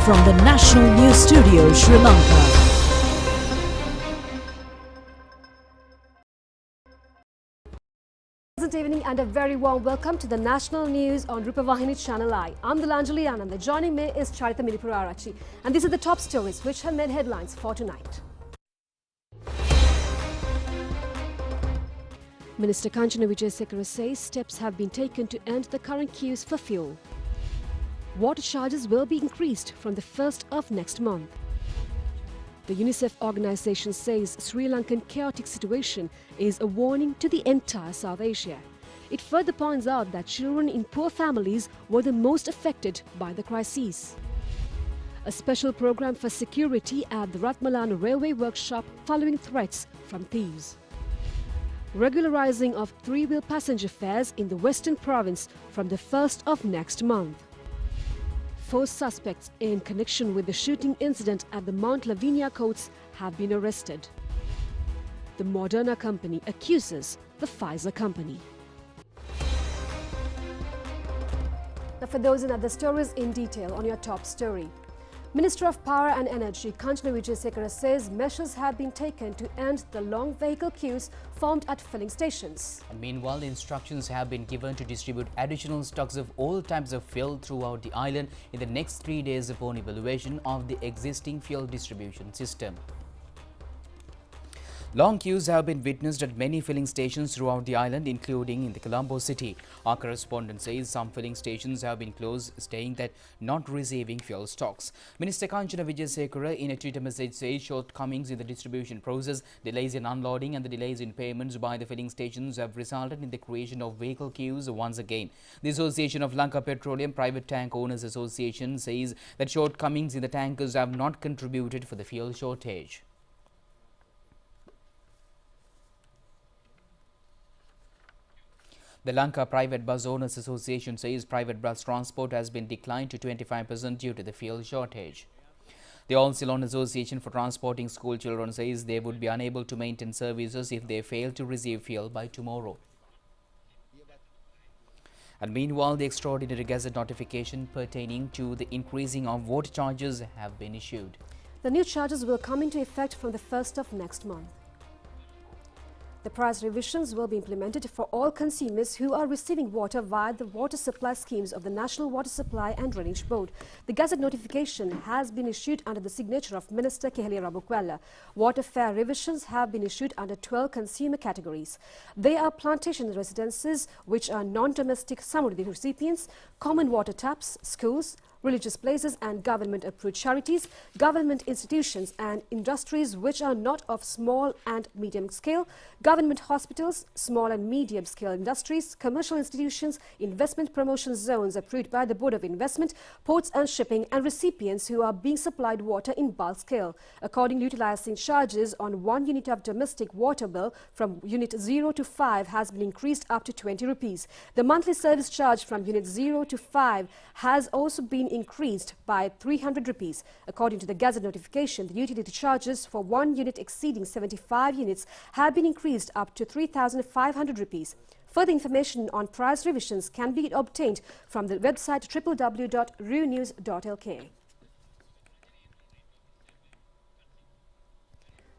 from the National News Studio, Sri Lanka. Good evening and a very warm welcome to the national news on Rupavahini Channel I. I'm Dilanjali Anand. Joining me is Charita Miripurarachi. And these are the top stories which have made headlines for tonight. Minister Kanchana Vijayasekara says steps have been taken to end the current queues for fuel. Water charges will be increased from the 1st of next month. The UNICEF organization says Sri Lankan chaotic situation is a warning to the entire South Asia. It further points out that children in poor families were the most affected by the crisis. A special program for security at the Ratmalana railway workshop following threats from thieves. Regularizing of three-wheel passenger fares in the Western Province from the 1st of next month. 4 suspects in connection with the shooting incident at the Mount Lavinia courts have been arrested. The Moderna company accuses the Pfizer company. Now for those and other stories in detail on your top story. Minister of Power and Energy Kanchana Vijayasekara says measures have been taken to end the long vehicle queues formed at filling stations. And meanwhile, the instructions have been given to distribute additional stocks of all types of fuel throughout the island in the next 3 days upon evaluation of the existing fuel distribution system. Long queues have been witnessed at many filling stations throughout the island, including in the Colombo city. Our correspondent says some filling stations have been closed, stating that not receiving fuel stocks. Minister Kanchana Vijayasekara in a Twitter message says shortcomings in the distribution process, delays in unloading and the delays in payments by the filling stations have resulted in the creation of vehicle queues once again. The Association of Lanka Petroleum Private Tank Owners Association says that shortcomings in the tankers have not contributed for the fuel shortage. The Lanka Private Bus Owners Association says private bus transport has been declined to 25% due to the fuel shortage. The All Ceylon Association for Transporting School Children says they would be unable to maintain services if they fail to receive fuel by tomorrow. And meanwhile, the extraordinary gazette notification pertaining to the increasing of water charges have been issued. The new charges will come into effect from the 1st of next month. The price revisions will be implemented for all consumers who are receiving water via the water supply schemes of the National Water Supply and Drainage Board. The gazette notification has been issued under the signature of Minister Keheliya Rabukwella. Water fare revisions have been issued under 12 consumer categories. They are plantation residences, which are non-domestic Samruddhi recipients, common water taps, schools, religious places and government-approved charities, government institutions and industries which are not of small and medium scale, government hospitals, small and medium scale industries, commercial institutions, investment promotion zones approved by the Board of Investment, ports and shipping, and recipients who are being supplied water in bulk scale. Accordingly, utilizing charges on 1 unit of domestic water bill from unit 0 to 5 has been increased up to 20 rupees. The monthly service charge from unit 0 to 5 has also been increased by 300 rupees. According to the gazette notification, the utility charges for 1 unit exceeding 75 units have been increased up to 3,500 rupees. Further information on price revisions can be obtained from the website www.runews.lk.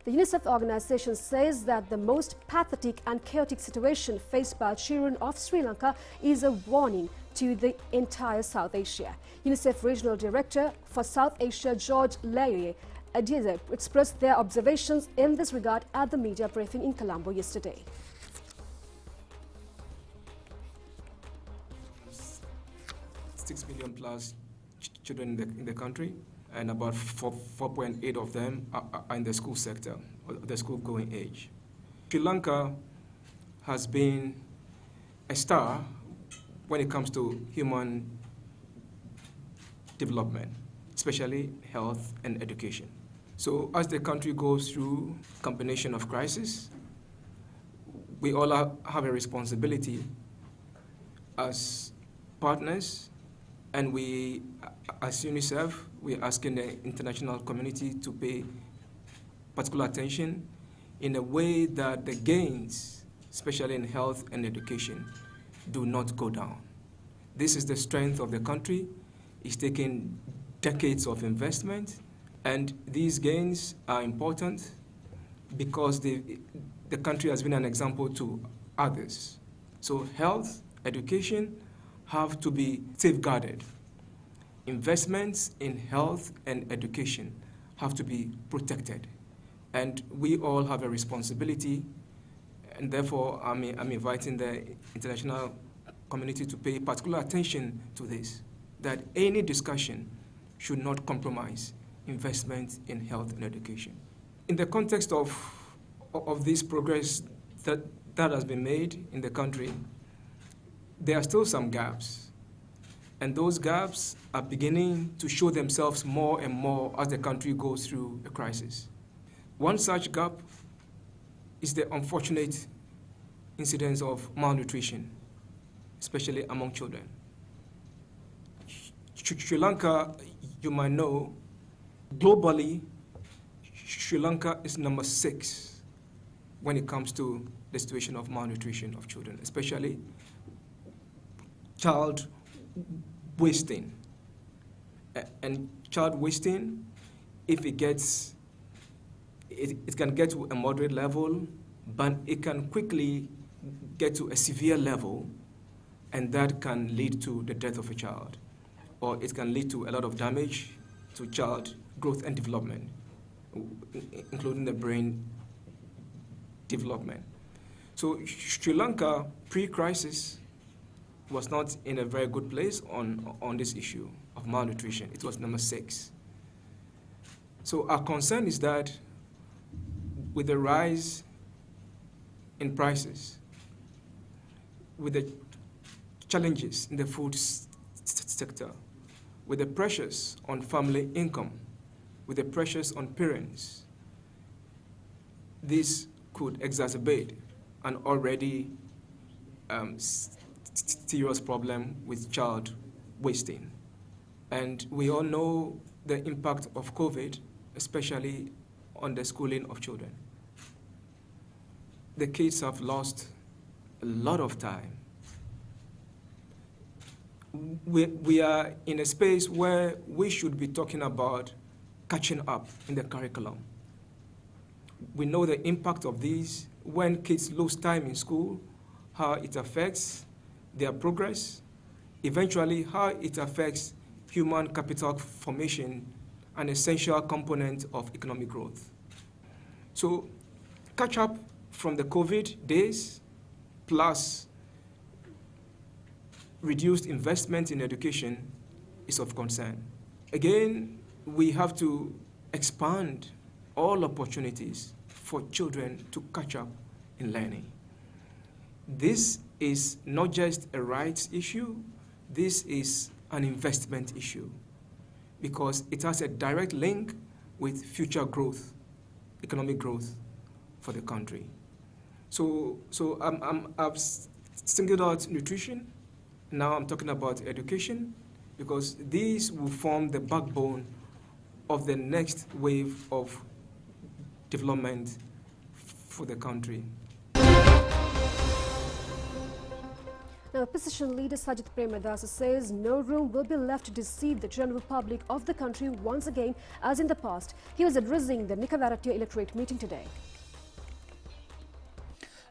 The UNICEF organization says that the most pathetic and chaotic situation faced by children of Sri Lanka is a warning to the entire South Asia. UNICEF Regional Director for South Asia, George Laye, expressed their observations in this regard at the media briefing in Colombo yesterday. Six million plus children in the country, and about 4.8 of them are in the school sector, or the school-going age. Sri Lanka has been a star when it comes to human development, especially health and education. So as the country goes through a combination of crises, we all have a responsibility as partners, and we, as UNICEF, we're asking the international community to pay particular attention in a way that the gains, especially in health and education, do not go down. This is the strength of the country. It's taking decades of investment, and these gains are important because the country has been an example to others. So health, education have to be safeguarded. Investments in health and education have to be protected. And we all have a responsibility, and therefore I'm inviting the international community to pay particular attention to this, that any discussion should not compromise investment in health and education. In the context of this progress that has been made in the country, there are still some gaps. And those gaps are beginning to show themselves more and more as the country goes through a crisis. One such gap is the unfortunate incidence of malnutrition, especially among children. Sri Lanka, you might know, globally, Sri Lanka is number 6 when it comes to the situation of malnutrition of children, especially child wasting. And child wasting, if it gets, it can get to a moderate level, but it can quickly get to a severe level, and that can lead to the death of a child, or it can lead to a lot of damage to child growth and development, including the brain development. So Sri Lanka, pre-crisis, was not in a very good place on this issue of malnutrition. It was number 6. So our concern is that with the rise in prices, with the challenges in the food sector, with the pressures on family income, with the pressures on parents, this could exacerbate an already serious problem with child wasting. And we all know the impact of COVID, especially on the schooling of children. The kids have lost a lot of time. We are in a space where we should be talking about catching up in the curriculum. We know the impact of these when kids lose time in school, how it affects their progress, eventually how it affects human capital formation, an essential component of economic growth. So catch up from the COVID days, plus reduced investment in education is of concern. Again, we have to expand all opportunities for children to catch up in learning. This is not just a rights issue, this is an investment issue, because it has a direct link with future growth, economic growth for the country. So I've singled out nutrition. Now I'm talking about education, because these will form the backbone of the next wave of development for the country. Now, opposition leader Sajith Premadasa says no room will be left to deceive the general public of the country once again as in the past. He was addressing the Nikavaratya electorate meeting today.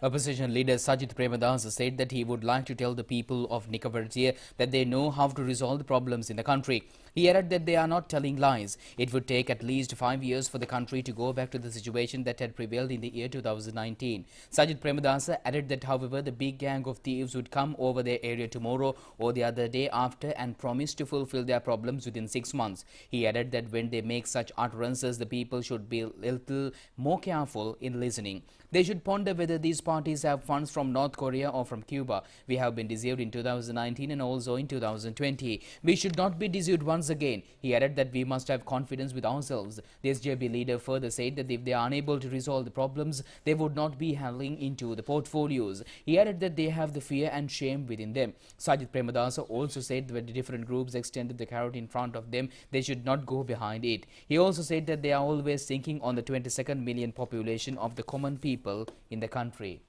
Opposition leader Sajith Premadasa said that he would like to tell the people of Nikavaratya that they know how to resolve the problems in the country. He added that they are not telling lies. It would take at least 5 years for the country to go back to the situation that had prevailed in the year 2019. Sajith Premadasa added that, however, the big gang of thieves would come over their area tomorrow or the other day after and promise to fulfill their problems within 6 months. He added that when they make such utterances, the people should be a little more careful in listening. They should ponder whether these parties have funds from North Korea or from Cuba. We have been deceived in 2019 and also in 2020. We should not be deceived once again. He added that we must have confidence with ourselves. The SJP leader further said that if they are unable to resolve the problems, they would not be handling into the portfolios. He added that they have the fear and shame within them. Sajith Premadasa also said that the different groups extended the carrot in front of them, they should not go behind it. He also said that they are always thinking on the 22nd million population of the common people in the country.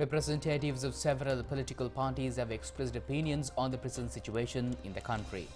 Representatives of several political parties have expressed opinions on the present situation in the country.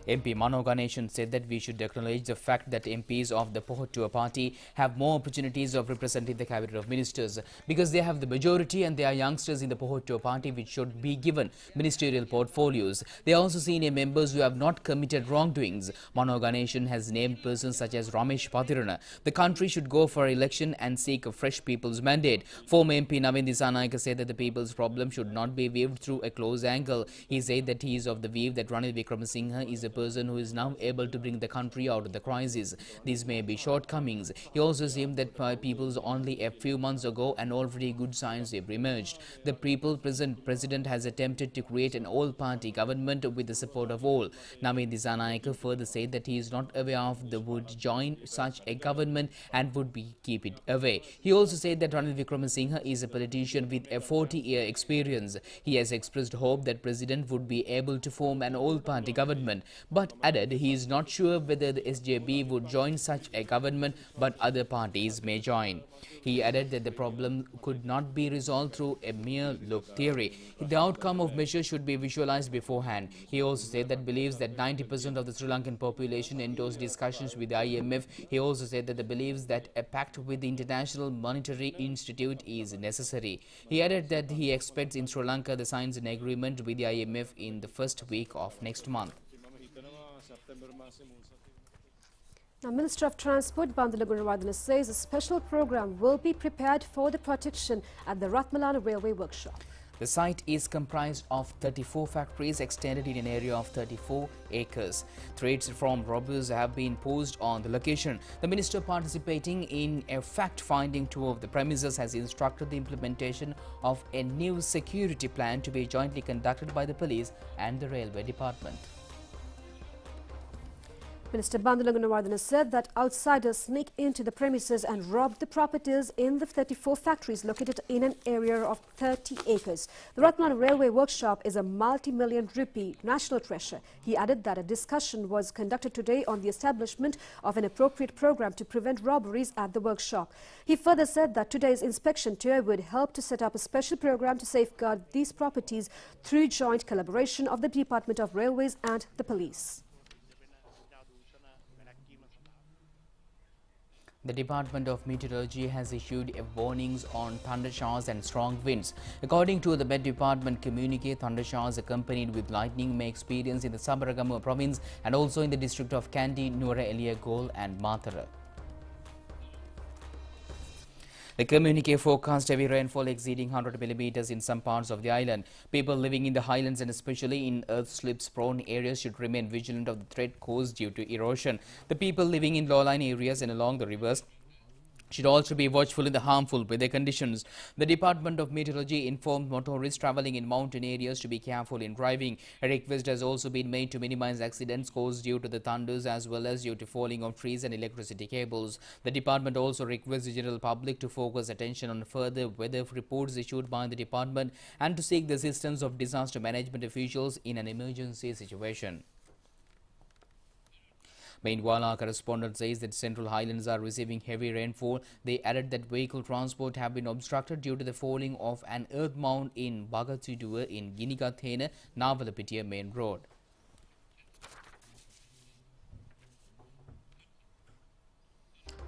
MP Mano Ganeshan said that we should acknowledge the fact that MPs of the Pohottua party have more opportunities of representing the cabinet of ministers because they have the majority and they are youngsters in the Pohottua party which should be given ministerial portfolios. They are also senior members who have not committed wrongdoings. Mano Ganeshan has named persons such as Ramesh Pathirana. The country should go for election and seek a fresh people's mandate. Former MP Navin Dissanayake said that the people's problem should not be viewed through a close angle. He said that he is of the view that Ranil Wickremesinghe is a person who is now able to bring the country out of the crisis. These may be shortcomings. He also seemed that people's only a few months ago and already good signs have emerged. The People's President has attempted to create an all-party government with the support of all. Navin Dissanayake further said that he is not aware of the would join such a government and would keep it away. He also said that Ranil Wickremesinghe is a politician with a 40-year experience. He has expressed hope that President would be able to form an all-party government, but added he is not sure whether the SJB would join such a government, but other parties may join. He added that the problem could not be resolved through a mere look theory. The outcome of measures should be visualized beforehand. He also said that believes that 90% of the Sri Lankan population endorsed discussions with the IMF. He also said that the believes that a pact with the International Monetary Institute is necessary. He added that he expects in Sri Lanka the signs an agreement with the IMF in the first week of next month. Now, Minister of Transport Bandula Gunawardena says a special program will be prepared for the protection at the Ratmalana Railway Workshop. The site is comprised of 34 factories extended in an area of 34 acres. Threats from robbers have been posed on the location. The minister, participating in a fact-finding tour of the premises, has instructed the implementation of a new security plan to be jointly conducted by the police and the railway department. Minister Bandula Gunawardena said that outsiders sneak into the premises and rob the properties in the 34 factories located in an area of 30 acres. The Ratmalana Railway Workshop is a multi-million rupee national treasure. He added that a discussion was conducted today on the establishment of an appropriate program to prevent robberies at the workshop. He further said that today's inspection tour would help to set up a special program to safeguard these properties through joint collaboration of the Department of Railways and the police. The Department of Meteorology has issued warnings on thunder showers and strong winds. According to the Met Department communique, thunder showers accompanied with lightning may experience in the Sabaragamuwa province and also in the district of Kandy, Nuwara Eliya Gol and Mathara. The communique forecast heavy rainfall exceeding 100 millimeters in some parts of the island. People living in the highlands and especially in earth slips prone areas should remain vigilant of the threat caused due to erosion. The people living in low-lying areas and along the rivers should also be watchful in the harmful weather conditions. The Department of Meteorology informed motorists travelling in mountain areas to be careful in driving. A request has also been made to minimize accidents caused due to the thunders as well as due to falling of trees and electricity cables. The department also requests the general public to focus attention on further weather reports issued by the department and to seek the assistance of disaster management officials in an emergency situation. Meanwhile, our correspondent says that Central Highlands are receiving heavy rainfall. They added that vehicle transport have been obstructed due to the falling of an earth mound in Bagatsiduwa in Ginigathena, Navalapitiya main road.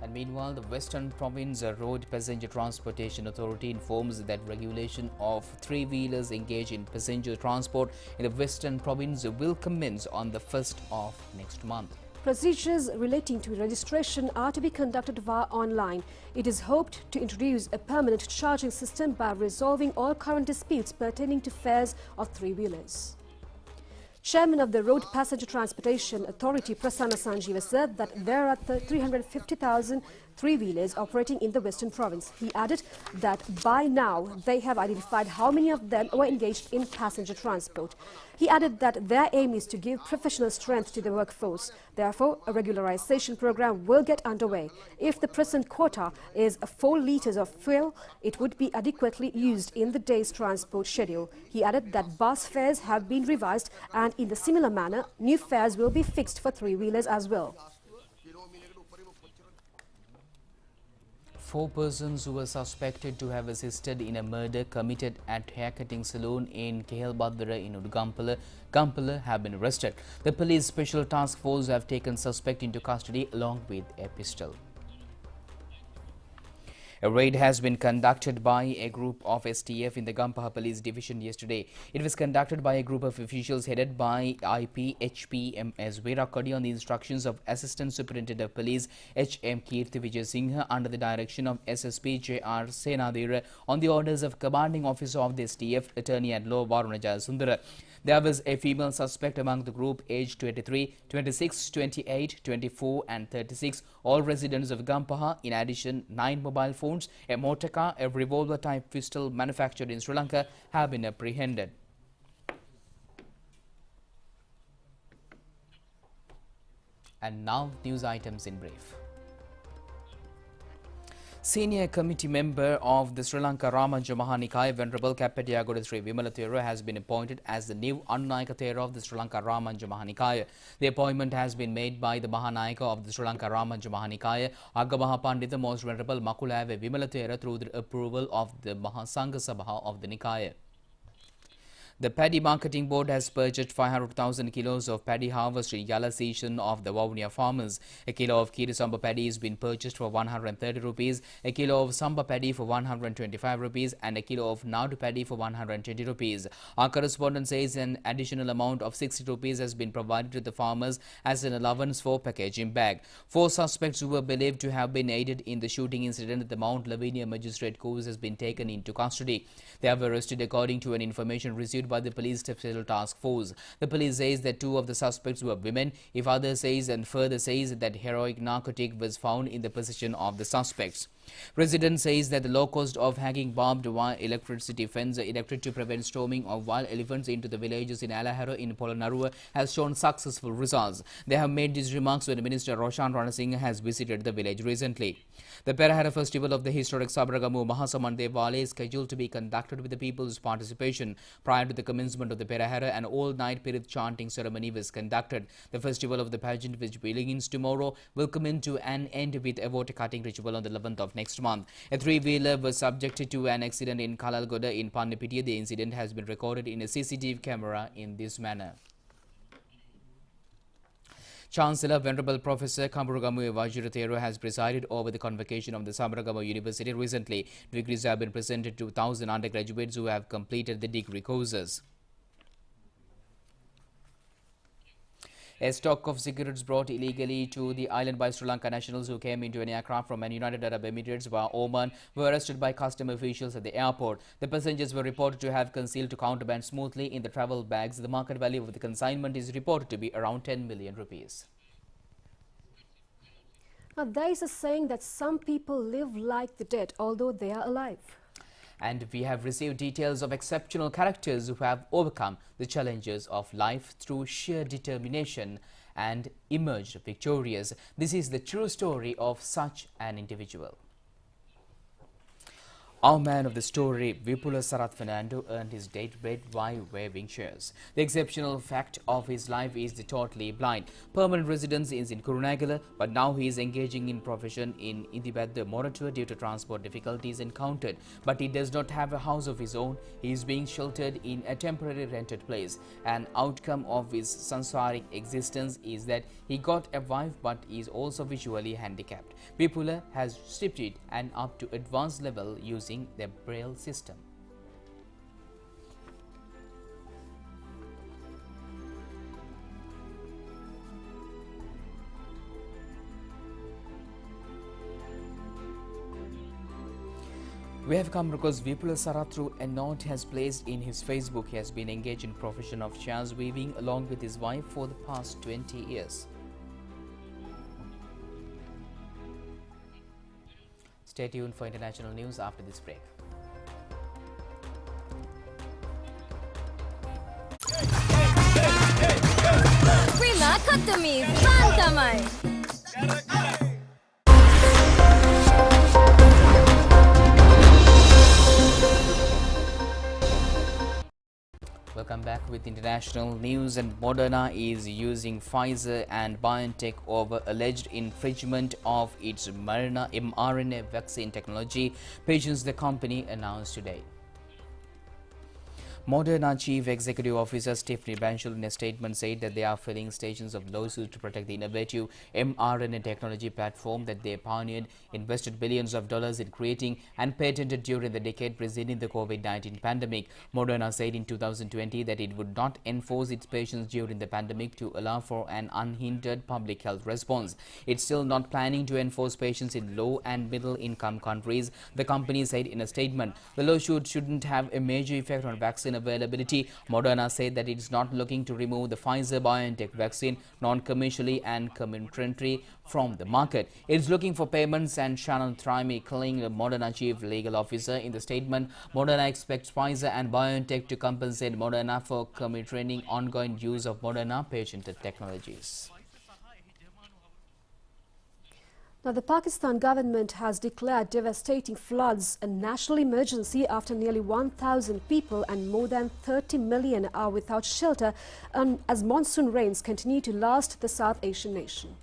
And meanwhile, the Western Province Road Passenger Transportation Authority informs that regulation of three-wheelers engaged in passenger transport in the Western Province will commence on the 1st of next month. Procedures relating to registration are to be conducted via online. It is hoped to introduce a permanent charging system by resolving all current disputes pertaining to fares of three-wheelers. Chairman of the Road Passenger Transportation Authority, Prasanna Sanjeeva, said that there are 350,000 three-wheelers operating in the Western Province. He added that by now they have identified how many of them were engaged in passenger transport. He added that their aim is to give professional strength to the workforce. Therefore, a regularization program will get underway. If the present quota is 4 litres of fuel, it would be adequately used in the day's transport schedule. He added that bus fares have been revised and in the similar manner, new fares will be fixed for three-wheelers as well. Four persons who were suspected to have assisted in a murder committed at haircutting salon in Kehelbadara in Gampala have been arrested. The police special task force have taken suspect into custody along with a pistol. A raid has been conducted by a group of STF in the Gampaha Police Division yesterday. It was conducted by a group of officials headed by IPHPMS Veerakodi on the instructions of Assistant Superintendent of Police H.M. Kirti Vijay Singh under the direction of SSP J.R. Senadira on the orders of Commanding Officer of the STF Attorney at Law Varuna Jayasundara. There was a female suspect among the group aged 23, 26, 28, 24 and 36, all residents of Gampaha. In addition, 9 mobile phones, a motor car, a revolver-type pistol manufactured in Sri Lanka have been apprehended. And now news items in brief. Senior committee member of the Sri Lanka Ramanja Mahanikaya, Venerable Kappadiyagoda Sri Vimala Thera, has been appointed as the new Annayaka Thera of the Sri Lanka Ramanja Mahanikaya. The appointment has been made by the Mahanayaka of the Sri Lanka Ramanja Mahanikaya, Agamaha Pandita Most Venerable Makulave Vimala Thera, through the approval of the Mahasangha Sabha of the Nikaya. The Paddy Marketing Board has purchased 500,000 kilos of paddy harvest in Yala season of the Vavuniya farmers. A kilo of Kiri Samba paddy has been purchased for 130 rupees, a kilo of Samba paddy for 125 rupees and a kilo of Nadu paddy for 120 rupees. Our correspondent says an additional amount of 60 rupees has been provided to the farmers as an allowance for packaging bag. 4 suspects who were believed to have been aided in the shooting incident at the Mount Lavinia Magistrate Court has been taken into custody. They were arrested according to an information received by the police special task force. The police says that 2 of the suspects were women. If others says and further says that heroic narcotic was found in the possession of the suspects. Resident says that the low cost of hanging barbed wire electricity fence erected to prevent storming of wild elephants into the villages in Alahara in Polonnaruwa has shown successful results. They have made these remarks when Minister Roshan Ranasinghe has visited the village recently. The Perahara festival of the historic Sabaragamu Mahasaman Devale is scheduled to be conducted with the people's participation. Prior to the commencement of the Perahara, an all-night Pirit chanting ceremony was conducted. The festival of the pageant, which begins tomorrow, will come into an end with a water cutting ritual on the 11th of next month. A 3-wheeler was subjected to an accident in Kalalgoda in Pannipitiya. The incident has been recorded in a CCTV camera in this manner. Chancellor Venerable Professor Kamburugamu Vajirathero has presided over the convocation of the Sabaragamu University recently. Degrees have been presented to 1,000 undergraduates who have completed the degree courses. A stock of cigarettes brought illegally to the island by Sri Lanka nationals who came into an aircraft from the United Arab Emirates via Oman were arrested by custom officials at the airport. The passengers were reported to have concealed the contraband smoothly in the travel bags. The market value of the consignment is reported to be around 10 million rupees. Now, there is a saying that some people live like the dead, although they are alive. And we have received details of exceptional characters who have overcome the challenges of life through sheer determination and emerged victorious. This is the true story of such an individual. Our man of the story, Vipula Sarath Fernando, earned his date bread by waving shares. The exceptional fact of his life is the totally blind. Permanent residence is in Kurunagala, but now he is engaging in profession in Indibad Moratua due to transport difficulties encountered. But he does not have a house of his own. He is being sheltered in a temporary rented place. An outcome of his sansaric existence is that he got a wife but is also visually handicapped. Vipula has stripped it and up to advanced level using the Braille system. We have come because Vipula Sarath, through a note has placed in his Facebook, he has been engaged in profession of chairs weaving along with his wife for the past 20 years. Stay tuned for international news after this break. Prima Katami, Fantamai. Welcome back with international news. And Moderna is using Pfizer and BioNTech over alleged infringement of its mRNA vaccine technology, pages the company announced today. Moderna Chief Executive Officer Stephanie Banchel in a statement said that they are filing stations of lawsuits to protect the innovative mRNA technology platform that they pioneered, invested billions of dollars in creating and patented during the decade preceding the COVID-19 pandemic. Moderna said in 2020 that it would not enforce its patients during the pandemic to allow for an unhindered public health response. It's still not planning to enforce patients in low and middle income countries, the company said in a statement. The lawsuit shouldn't have a major effect on vaccine availability. Moderna said that it is not looking to remove the Pfizer-BioNTech vaccine non-commercially and complimentary from the market. It is looking for payments, and Shannon Thrimy, calling the Moderna chief legal officer in the statement. Moderna expects Pfizer and BioNTech to compensate Moderna for committing ongoing use of Moderna patented technologies. Now, the Pakistan government has declared devastating floods a national emergency after nearly 1,000 people and more than 30 million are without shelter as monsoon rains continue to last the South Asian nation.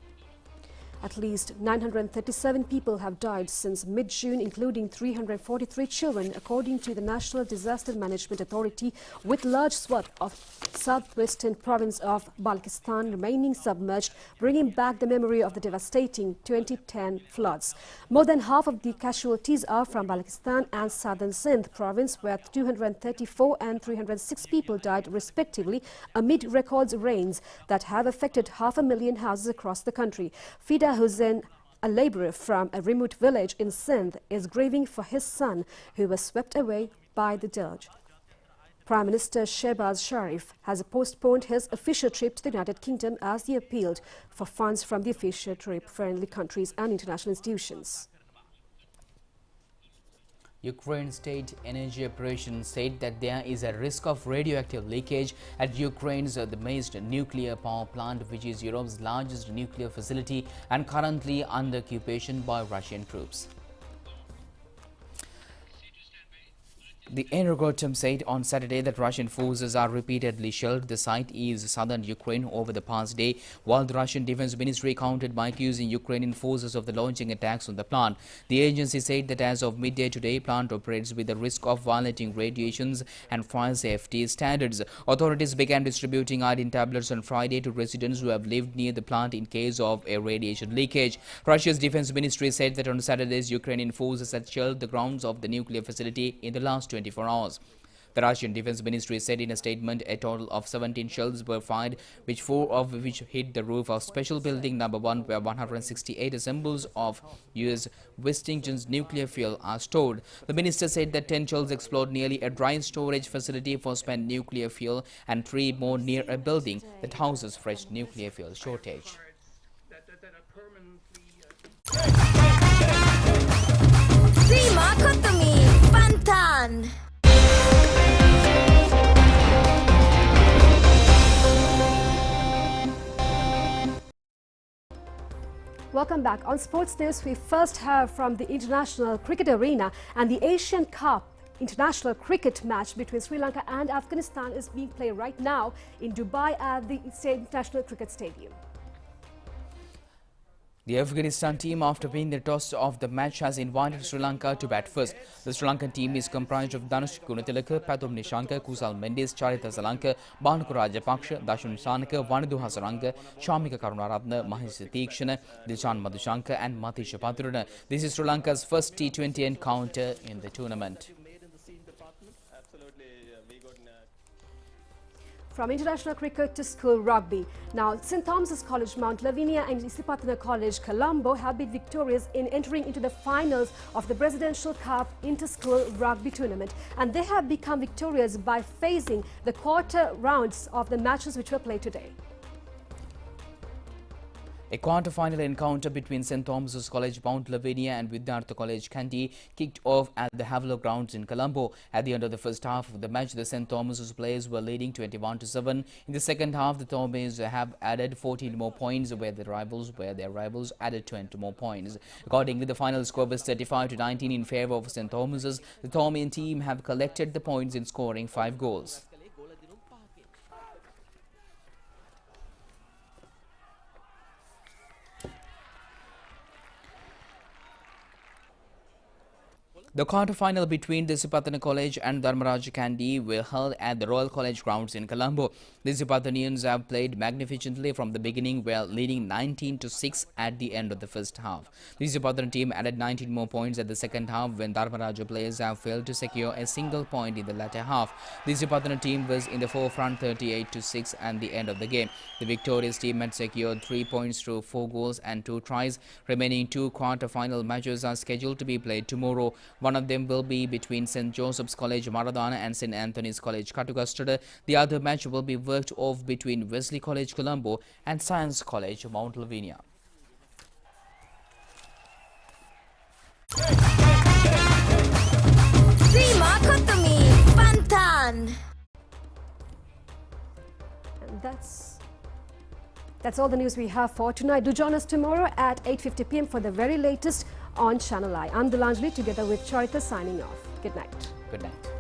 At least 937 people have died since mid-June, including 343 children, according to the National Disaster Management Authority, with large swath of southwestern province of Balochistan remaining submerged, bringing back the memory of the devastating 2010 floods. More than half of the casualties are from Balochistan and southern Sindh province, where 234 and 306 people died respectively amid record rains that have affected 500,000 houses across the country. Fida Hussain, a labourer from a remote village in Sindh, is grieving for his son who was swept away by the deluge. Prime Minister Shehbaz Sharif has postponed his official trip to the United Kingdom as he appealed for funds from the official trip-friendly countries and international institutions. Ukraine State Energy Operations said that there is a risk of radioactive leakage at Ukraine's the nuclear power plant, which is Europe's largest nuclear facility and currently under occupation by Russian troops. The Energoatom said on Saturday that Russian forces are repeatedly shelled the site is southern Ukraine over the past day, while the Russian Defense Ministry countered by accusing Ukrainian forces of the launching attacks on the plant. The agency said that as of midday today, plant operates with the risk of violating radiations and fire safety standards. Authorities began distributing iodine tablets on Friday to residents who have lived near the plant in case of a radiation leakage. Russia's Defense Ministry said that on Saturdays, Ukrainian forces had shelled the grounds of the nuclear facility in the last 24 hours. The Russian Defense Ministry said in a statement a total of 17 shells were fired, which 4 of which hit the roof of Special Building Number 1, where 168 assembles of U.S. Westingen's nuclear fuel are stored. The minister said that 10 shells exploded nearly a dry storage facility for spent nuclear fuel and 3 more near a building that houses fresh nuclear fuel shortage. Prima Kotomi Pantan. Welcome back. On sports news, we first heard from the international cricket arena, and the Asian Cup international cricket match between Sri Lanka and Afghanistan is being played right now in Dubai at the International Cricket Stadium. The Afghanistan team, after winning the toss of the match, has invited Sri Lanka to bat first. The Sri Lankan team is comprised of Danush Gunatilaka, Pathum Nishanka, Kusal Mendes, Charita Zalanka, Banuku Rajapaksha, Dashun Sanaka, Vanidu Hasaranga, Shamika Karunaratna, Mahesh Tikshana, Dilshan Madhushanka and Matisha Patruna. This is Sri Lanka's first T20 encounter in the tournament. From international cricket to school rugby. Now, St. Thomas's College, Mount Lavinia and Isipathana College, Colombo have been victorious in entering into the finals of the Presidential Cup Inter-School Rugby Tournament. And they have become victorious by facing the quarter rounds of the matches which were played today. A quarter-final encounter between St. Thomas's College, Mount Lavinia and Vidyartha College, Kandy kicked off at the Havelock grounds in Colombo. At the end of the first half of the match, the St. Thomas's players were leading 21-7. In the second half, the Thomas have added 14 more points, where their rivals added 20 more points. Accordingly, the final score was 35-19 in favour of St. Thomas's. The Thomian team have collected the points in scoring 5 goals. The quarter-final between Disipatana College and Dharmaraj Kandy were held at the Royal College grounds in Colombo. The Disipatanians have played magnificently from the beginning, while leading 19-6 at the end of the first half. The Disipatana team added 19 more points at the second half when Dharmaraj players have failed to secure a single point in the latter half. The Disipatana team was in the forefront 38-6 at the end of the game. The victorious team had secured 3 points through 4 goals and 2 tries. Remaining 2 quarter-final matches are scheduled to be played tomorrow. One of them will be between St. Joseph's College Maradana and St. Anthony's College Katugastara. The other match will be worked off between Wesley College Colombo and Science College Mount Lavinia. Sima Kotumi Pantan. And that's all the news we have for tonight. Do join us tomorrow at 8:50 p.m. for the very latest on Channel I. I'm Delanjali together with Charita signing off. Good night. Good night.